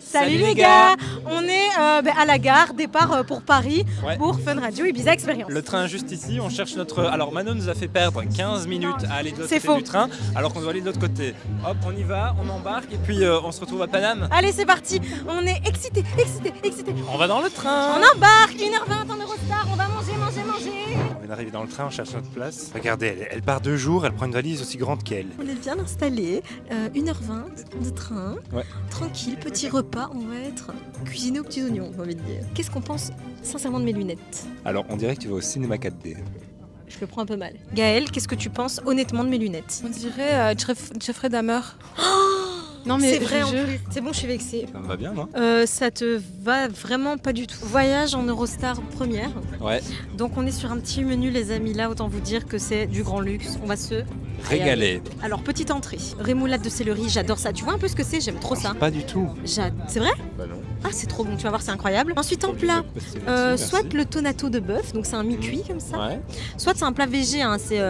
Salut les gars. On est à la gare, départ pour Paris, pour Fun Radio Ibiza Experience. Le train juste ici, on cherche notre... Alors Manon nous a fait perdre 15 minutes à aller de l'autre côté faux. du train, alors qu'on doit aller de l'autre côté. Hop, on y va, on embarque et puis on se retrouve à Paname. Allez, c'est parti, on est excités. On va dans le train. On embarque, 1h20 en Eurostar, on va manger. On vient d'arriver dans le train, on cherche notre place. Regardez, elle part 2 jours, elle prend une valise aussi grande qu'elle. On est bien installés, 1h20 de train, tranquille, petit repas, on va être cuisiné aux petits oignons, j'ai envie de dire. Qu'est-ce qu'on pense sincèrement de mes lunettes? Alors on dirait que tu vas au cinéma 4D. Je le prends un peu mal. Gaëlle, qu'est-ce que tu penses honnêtement de mes lunettes? On dirait Jeffrey Dahmer. Non mais c'est vrai, en plus. C'est bon, je suis vexée. Ça me va bien, non? Ça te va vraiment pas du tout. Voyage en Eurostar première. Ouais. Donc on est sur un petit menu les amis, là autant vous dire que c'est du grand luxe. On va se régaler. Alors petite entrée, rémoulade de céleri, j'adore ça. Tu vois un peu ce que c'est? J'aime trop ça. Pas du tout. C'est vrai? Bah non. Ah c'est trop bon, tu vas voir, c'est incroyable. Ensuite en plat, soit le tonato de bœuf, donc c'est un mi-cuit comme ça. Ouais. Soit c'est un plat végé, hein, c'est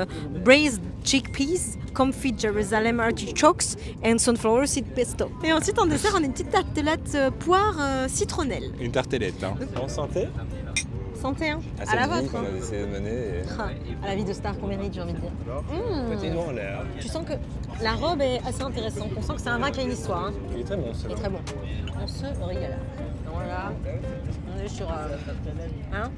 braised chickpeas, confit Jerusalem artichokes and sunflower seed pesto. Et ensuite en dessert, on a une petite tartelette poire citronnelle. Une tartelette, hein. On sentait? Santé, hein. À la vôtre. On a essayé de mener. À la vie de star qu'on mérite, j'ai envie de dire. Petit doigt en l'air. Tu sens que la robe est assez intéressante. On sent que c'est un vin qui a une histoire. Hein. Il est très bon, Il est très bon. On se régale. Voilà. On est sur... Hein?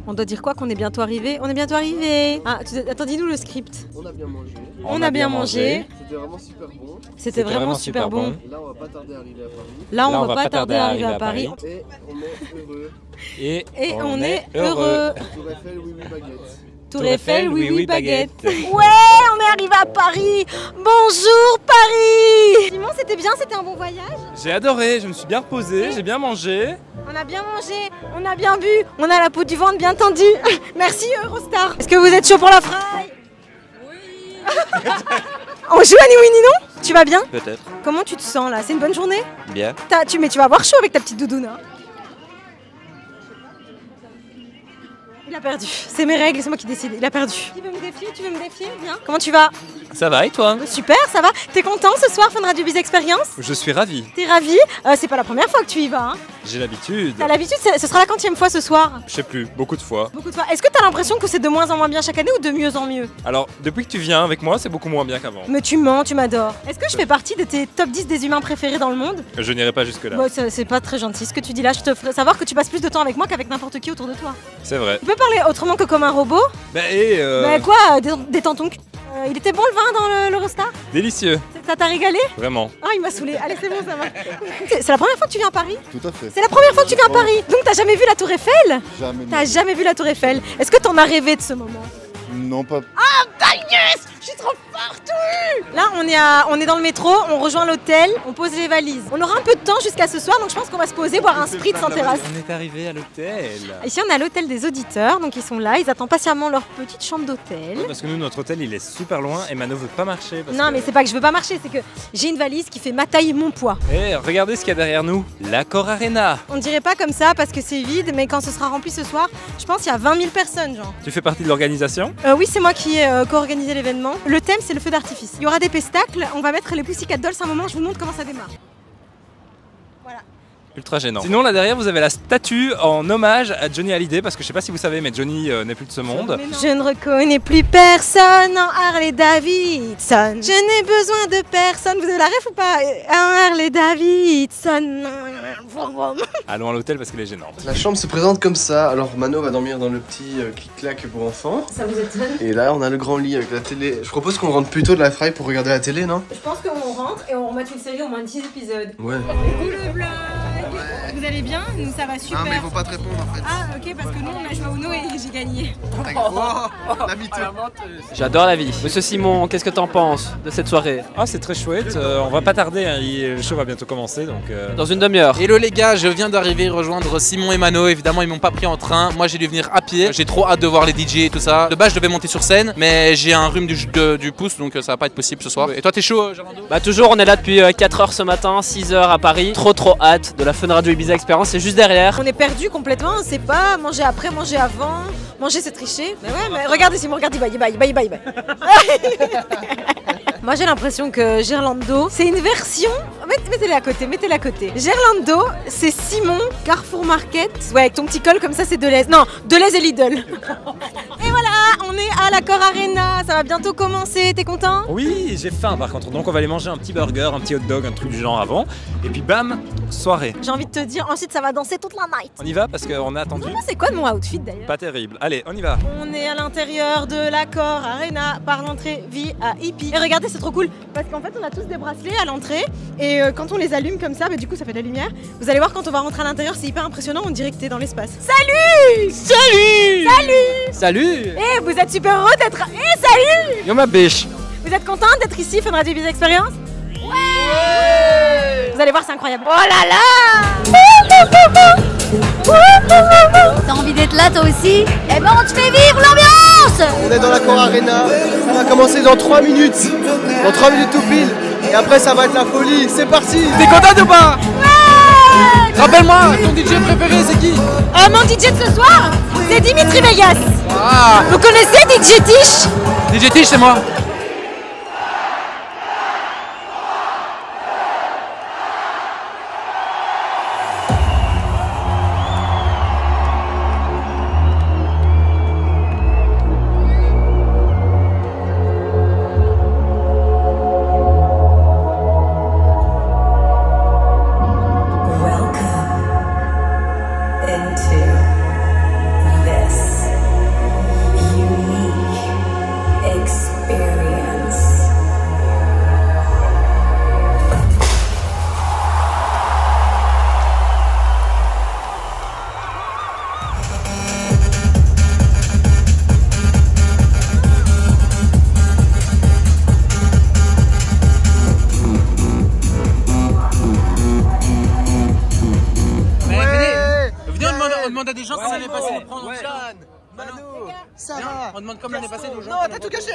On doit dire quoi? Qu'on est bientôt arrivé? On est bientôt arrivé. Ah, attends, dis-nous le script. On a bien mangé. On a bien mangé. C'était vraiment super bon. C'était vraiment super bon. Là, on va pas tarder à arriver à Paris. Là, on va pas tarder à arriver à Paris. Et on est heureux. Et on est heureux. Tour Eiffel, oui, oui, baguette. Tour Eiffel, oui, baguette. Ouais, on est arrivé à Paris. Bonjour Paris. Simon, c'était bien, c'était un bon voyage. J'ai adoré, je me suis bien reposé, j'ai bien mangé. On a bien mangé, on a bien bu, on a la peau du ventre bien tendue. Merci Eurostar. Est-ce que vous êtes chaud pour la fraye? Oui. On joue à ni oui ni non? Tu vas bien? Peut-être. Comment tu te sens là? C'est une bonne journée? Bien. Mais tu vas avoir chaud avec ta petite doudoune. Hein. Il a perdu. C'est mes règles, c'est moi qui décide. Il a perdu. Tu veux me défier? Viens. Comment tu vas? Ça va et toi? Super, ça va. T'es content ce soir, Fun Radio Ibiza Experience? Je suis ravi. T'es ravi? C'est pas la première fois que tu y vas. Hein. J'ai l'habitude. T'as l'habitude? Ce sera la quantième fois ce soir? Je sais plus, beaucoup de fois. Beaucoup de fois. Est-ce que t'as l'impression que c'est de moins en moins bien chaque année ou de mieux en mieux? Alors, depuis que tu viens avec moi, c'est beaucoup moins bien qu'avant. Mais tu mens, tu m'adores. Est-ce que je fais partie de tes top 10 des humains préférés dans le monde? Je n'irai pas jusque-là. Bon, c'est pas très gentil ce que tu dis là. Je te ferai savoir que tu passes plus de temps avec moi qu'avec n'importe qui autour de toi. C'est vrai. Tu peux parler autrement que comme un robot? Bah quoi? Détends ton cul. Il était bon le vin dans l'Eurostar? Délicieux. Ça t'a régalé? Vraiment. Ah, il m'a saoulé. Allez, c'est bon, ça va. C'est la première fois que tu viens à Paris? Tout à fait. C'est la première fois que tu viens à Paris. Donc t'as jamais vu la Tour Eiffel? Jamais. T'as jamais vu la Tour Eiffel? Est-ce que t'en as rêvé de ce moment? Non, pas. Ah, bah yes! Je suis trop forte! Là, on est dans le métro, on rejoint l'hôtel, on pose les valises. On aura un peu de temps jusqu'à ce soir, donc je pense qu'on va se poser, boire un spritz en terrasse. On est arrivé à l'hôtel. Ici, on est à l'hôtel des auditeurs, donc ils sont là, ils attendent patiemment leur petite chambre d'hôtel. Parce que nous, notre hôtel, il est super loin et Mano veut pas marcher. Non, mais c'est pas que je veux pas marcher, c'est que j'ai une valise qui fait ma taille et mon poids. Et regardez ce qu'il y a derrière nous, l'Accor Arena. On dirait pas comme ça parce que c'est vide, mais quand ce sera rempli ce soir, je pense qu'il y a 20 000 personnes, genre. Tu fais partie de l'organisation? Oui, c'est moi qui ai co-organisé l'événement. Le thème, c'est le feu d'artifice. Il y aura des pestacles, on va mettre les Pussycat Dolls un moment, je vous montre comment ça démarre. Voilà. Ultra gênant. Sinon là derrière vous avez la statue en hommage à Johnny Hallyday parce que je sais pas si vous savez mais Johnny n'est plus de ce monde. Je ne reconnais plus personne en Harley Davidson. Je n'ai besoin de personne. Vous avez la ref ou pas? En Harley Davidson. Allons à l'hôtel parce qu'elle est gênante. La chambre se présente comme ça. Alors Mano va dormir dans le petit clic-clac pour enfants. Ça vous étonne? Et là on a le grand lit avec la télé. Je propose qu'on rentre plutôt de la fraye pour regarder la télé, non? Je pense qu'on rentre et on remet une série au moins 10 épisodes. Ouais. Cool vlog. Vous allez bien? Nous ça va super. Ah mais ils vont pas te répondre en fait. Ah ok, parce que nous on a joué à Uno et j'ai gagné. La mytho. J'adore la vie. Monsieur Simon, qu'est-ce que t'en penses de cette soirée? Ah c'est très chouette, on va pas tarder, hein. Le show va bientôt commencer donc... Dans une demi-heure. Hello les gars, je viens d'arriver rejoindre Simon et Mano. Évidemment ils m'ont pas pris en train, moi j'ai dû venir à pied. J'ai trop hâte de voir les DJ et tout ça. De base je devais monter sur scène mais j'ai un rhume du pouce donc ça va pas être possible ce soir. Et toi t'es chaud Gerlando? Bah toujours, on est là depuis 4h ce matin, 6h à Paris. Trop hâte de la Fun Radio Ibiza Experience, c'est juste derrière. On est perdu complètement, on sait pas manger après, manger avant, manger c'est tricher. Mais ouais, mais regardez Simon, regarde, bye. Moi j'ai l'impression que Gerlando, c'est une version... Mettez-les à côté, mettez-les à côté. Gerlando, c'est Simon, Carrefour Market. Ouais, avec ton petit col comme ça, c'est Deleuze. Non, Deleuze et Lidl. Et voilà, on est à l'Accor Arena. Ça va bientôt commencer, t'es content? Oui, j'ai faim par contre. Donc on va aller manger un petit burger, un petit hot dog, un truc du genre avant. Et puis bam, soirée. J'ai envie de te dire, ensuite ça va danser toute la night. On y va parce qu'on a attendu. C'est quoi mon outfit d'ailleurs? Pas terrible. Allez, on y va. On est à l'intérieur de l'Accor Arena par l'entrée VIP. Et regardez, c'est trop cool parce qu'en fait on a tous des bracelets à l'entrée et quand on les allume comme ça, bah, du coup ça fait de la lumière. Vous allez voir quand on va rentrer à l'intérieur, c'est hyper impressionnant, on dirait que t'es dans l'espace. Salut! Salut! Salut! Salut! Eh, vous êtes super heureux d'être... Eh, salut! Yo ma biche! Vous êtes content d'être ici, Fun Radio Ibiza Experience? Ouais! Vous allez voir, c'est incroyable. Oh là là! T'as envie d'être là toi aussi? Eh ben on te fait vivre l'ambiance! On est dans l'Accor Arena, ça va commencer dans 3 minutes. Dans 3 minutes tout pile. Et après ça va être la folie, c'est parti! T'es contente ou pas? Ouais! Rappelle-moi, ton DJ préféré c'est qui? Mon DJ de ce soir, c'est Dimitri Vegas. Ah! Vous connaissez DJ Tish? DJ Tish c'est moi. On demande à des gens comment l'année passée de prendre Mano, ça va. On demande comme l'année passée aux gens. Non, t'as tout caché.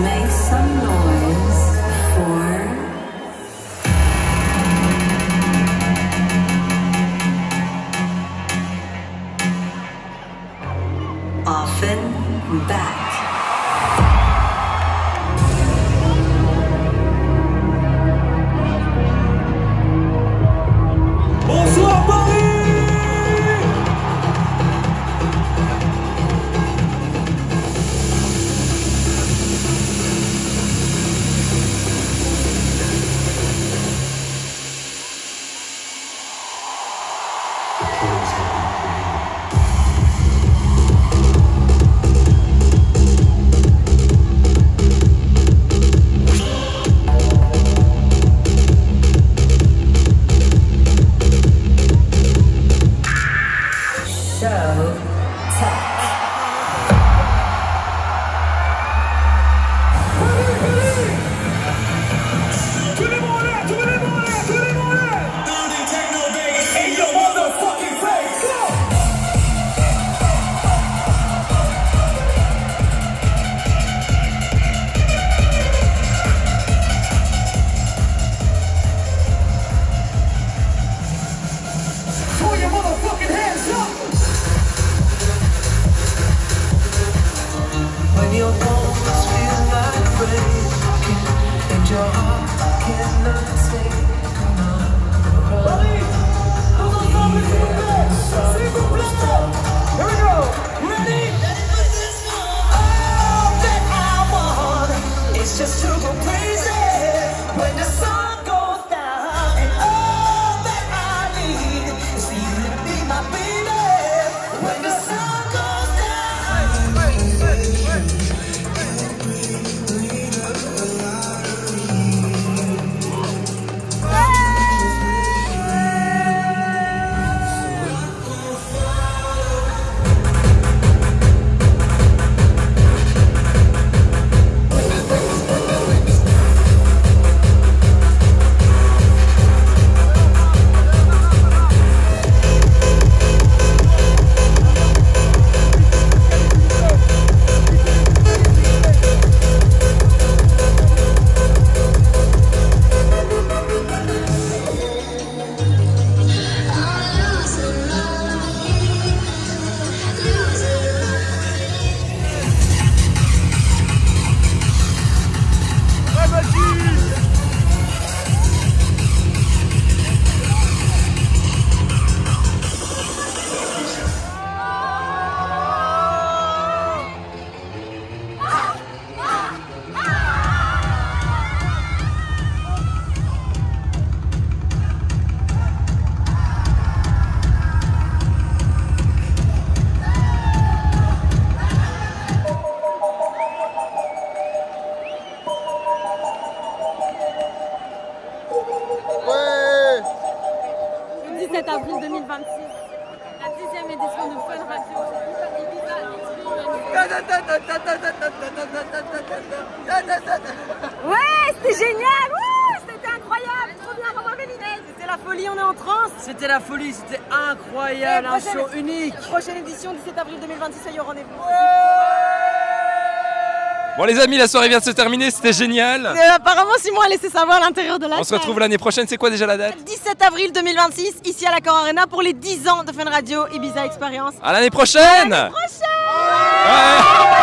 Make some noise for Offenbach. Bonsoir Paris! on est en transe. C'était la folie, c'était incroyable, un show unique. Prochaine édition, 17 avril 2026, soyez au rendez-vous. Bon les amis, la soirée vient de se terminer, c'était génial. Apparemment, Simon a laissé savoir à l'intérieur de la On se retrouve l'année prochaine, c'est quoi déjà la date? 17 avril 2026, ici à l'Accor Arena pour les 10 ans de Fun Radio Ibiza Experience. À l'année prochaine. À l'année prochaine.